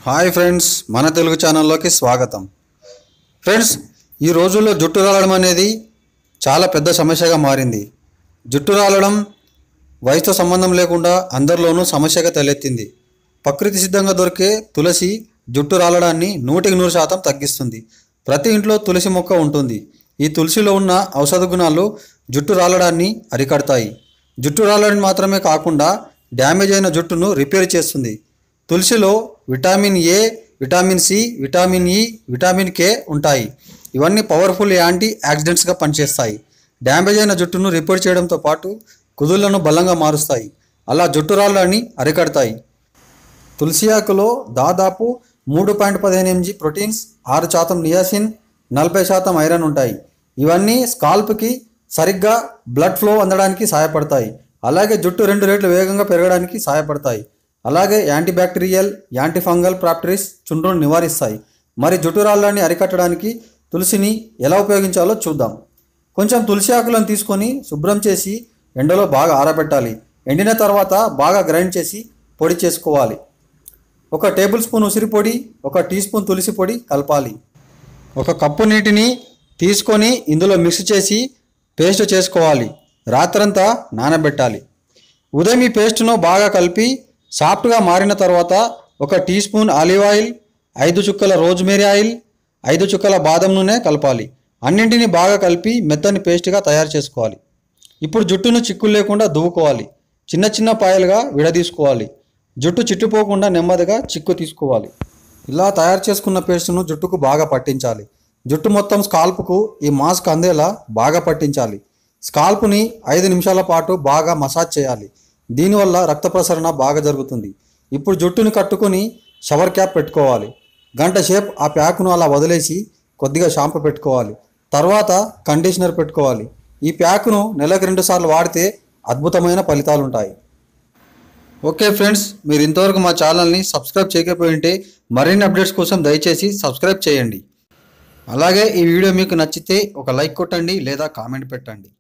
Hi friends, మన తెలుగు ఛానల్లోకి స్వాగతం. ఫ్రెండ్స్, ఈ రోజుల్లో జుట్టు రాలడం అనేది చాలా పెద్ద సమస్యగా మారింది. జుట్టు రాలడం వయసుతో సంబంధం లేకుండా అందరిలోనూ సమస్యగా తలెత్తింది. ప్రకృతి సిద్ధంగా దొరికే తులసి జుట్టు రాలడాన్ని 100% తగ్గిస్తుంది. ప్రతి ఇంట్లో తులసి మొక్క ఉంటుంది. ఈ తులసిలో ఉన్న ఔషధ గుణాలు జుట్టు రాలడాన్ని అరికడతాయి. జుట్టు రాలడాన్ని మాత్రమే కాకుండా డ్యామేజ్ అయిన జుట్టును రిపేర్ చేస్తుంది. తులసిలో vitamin A, vitamin C, vitamin E, vitamin K ఉంటాయి. ఇవన్నీ పవర్ఫుల్ యాంటీ ఆక్సిడెంట్స్గా పనిచేస్తాయి. డ్యామేజ్ అయిన జుట్టును రిపేర్ చేయడంతో పాటు కుదుళ్లను బలంగా మారుస్తాయి. అలా జుట్టు రాళ్ళని అరికడతాయి. తులసి ఆకులో దాదాపు 3.15 mg ప్రోటీన్స్, 6% నియాసిన్, 40% ఐరన్ ఉంటాయి. ఇవన్నీ స్కాల్ప్కి సరిగ్గా బ్లడ్ ఫ్లో అందడానికి సహాయపడతాయి. అలాగే జుట్టు 2 రెట్లు వేగంగా పెరగడానికి సహాయపడతాయి. అలాగే యాంటీబ్యాక్టీరియల్, యాంటీ ఫంగల్ ప్రాపర్టీస్ చుండ్రును నివారిస్తాయి. మరి జుట్టు రాళ్ళని అరికట్టడానికి తులసిని ఎలా ఉపయోగించాలో చూద్దాం. కొంచెం తులసి ఆకులను తీసుకొని శుభ్రం చేసి ఎండలో బాగా ఆరబెట్టాలి. ఎండిన తర్వాత బాగా గ్రైండ్ చేసి పొడి చేసుకోవాలి. 1 టేబుల్ స్పూన్ ఉసిరి పొడి, 1 టీ స్పూన్ తులసి పొడి కలపాలి. 1 కప్పు నీటిని తీసుకొని ఇందులో మిక్స్ చేసి పేస్ట్ చేసుకోవాలి. రాత్రంతా నానబెట్టాలి. ఉదయం ఈ పేస్ట్ను బాగా కలిపి సాఫ్ట్గా మారిన తర్వాత 1 టీ స్పూన్ ఆలివ్ ఆయిల్, 5 చుక్కల రోజ్మేరీ ఆయిల్, 5 చుక్కల బాదం నూనె కలపాలి. అన్నింటినీ బాగా కలిపి మెత్తని పేస్ట్గా తయారు చేసుకోవాలి. ఇప్పుడు జుట్టును చిక్కులు లేకుండా దువ్వుకోవాలి. చిన్న చిన్న పాయలుగా విడదీసుకోవాలి. జుట్టు చిట్టుపోకుండా నెమ్మదిగా చిక్కు తీసుకోవాలి. ఇలా తయారు చేసుకున్న పేస్ట్ను జుట్టుకు బాగా పట్టించాలి. జుట్టు మొత్తం స్కాల్ప్కు ఈ మాస్క్ అందేలా బాగా పట్టించాలి. స్కాల్ప్ని 5 నిమిషాల పాటు బాగా మసాజ్ చేయాలి. దీనివల్ల రక్త ప్రసరణ బాగా జరుగుతుంది. ఇప్పుడు జుట్టుని కట్టుకొని షవర్ క్యాప్ పెట్టుకోవాలి. గంట సేపు ఆ ప్యాక్ను అలా వదిలేసి కొద్దిగా షాంపూ పెట్టుకోవాలి. తర్వాత కండిషనర్ పెట్టుకోవాలి. ఈ ప్యాక్ను నెలకు 2 సార్లు వాడితే అద్భుతమైన ఫలితాలు ఉంటాయి. ఓకే ఫ్రెండ్స్, మీరు ఇంతవరకు మా ఛానల్ని సబ్స్క్రైబ్ చేయకపోయి ఉంటే మరిన్ని అప్డేట్స్ కోసం దయచేసి సబ్స్క్రైబ్ చేయండి. అలాగే ఈ వీడియో మీకు నచ్చితే ఒక లైక్ కొట్టండి లేదా కామెంట్ పెట్టండి.